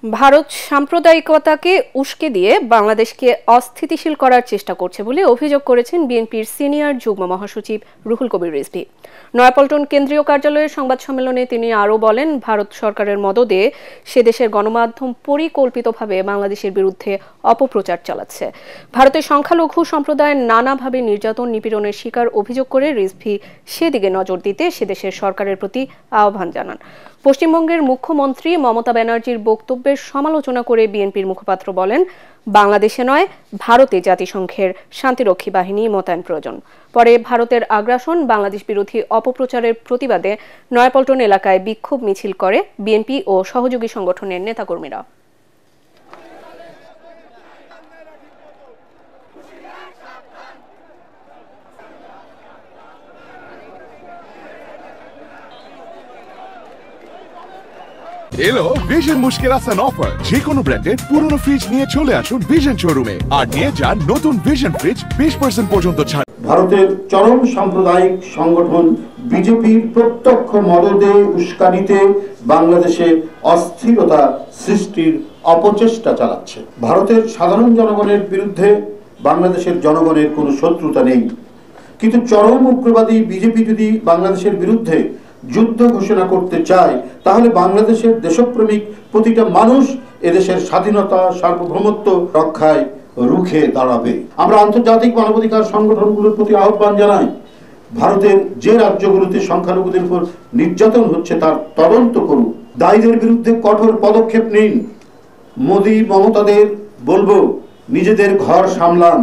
ভারত সাম্প্রদায়িকতাকে উস্কে দিয়ে বাংলাদেশকে অস্থিতিশীল করার চেষ্টা করছে বলে অভিযোগ করেছেন বিএনপির সিনিয়র যুগ্ম মহাসচিব রুহুল কবির রিজভী। নয়াপল্টন কেন্দ্রীয় কার্যালয়ের সংবাদ সম্মেলনে তিনি আরও বলেন, ভারত সরকারের মদদে সে দেশের গণমাধ্যম পরিকল্পিতভাবে বাংলাদেশের বিরুদ্ধে অপপ্রচার চালাচ্ছে। ভারতের সংখ্যালঘু সম্প্রদায় নানাভাবে নির্যাতন নিপীড়নের শিকার অভিযোগ করে রিজভী সেদিকে নজর দিতে সে দেশের সরকারের প্রতি আহ্বান জানান। পশ্চিমবঙ্গের মুখ্যমন্ত্রী মমতা ব্যানার্জির বক্তব্যের সমালোচনা করে বিএনপির মুখপাত্র বলেন, বাংলাদেশে নয়, ভারতে জাতিসংঘের শান্তিরক্ষী বাহিনী মোতায়েন প্রয়োজন। পরে ভারতের আগ্রাসন, বাংলাদেশ বিরোধী অপপ্রচারের প্রতিবাদে নয়াপল্টন এলাকায় বিক্ষোভ মিছিল করে বিএনপি ও সহযোগী সংগঠনের নেতাকর্মীরা। এলো ভিশন মুশকিল আসান অফার। যে কোনো ব্র্যান্ডের পুরনো ফ্রিজ নিয়ে চলে আসুন ভিশন শোরুমে আর নিয়ে যান নতুন ভিশন ফ্রিজ 20% পর্যন্ত ছাড়। ভারতের চরম সাম্প্রদায়িক সংগঠন বিজেপির প্রত্যক্ষ মদদে উস্কানিতে বাংলাদেশে অস্থিরতা সৃষ্টির অপচেষ্টা চালাচ্ছে। ভারতের সাধারণ জনগণের বিরুদ্ধে বাংলাদেশের জনগণের কোনো শত্রুতা নেই, কিন্তু চরম উগ্রবাদী বিজেপি যদি বাংলাদেশের বিরুদ্ধে যুদ্ধ ঘোষণা করতে চায়, তাহলে বাংলাদেশের দেশপ্রেমিক প্রতিটা মানুষ এদেশের স্বাধীনতা সার্বভৌমত্ব রক্ষায় রুখে দাঁড়াবে। আমরা আন্তর্জাতিক মানবাধিকার সংগঠনগুলোর প্রতি আহ্বান জানাই, ভারতের যে রাজ্যগুলোতে সংখ্যালঘুদের উপর নির্যাতন হচ্ছে তার তদন্ত করুন, দায়ীদের বিরুদ্ধে কঠোর পদক্ষেপ নিন। মোদি মমতাদের বলবো, নিজেদের ঘর সামলান।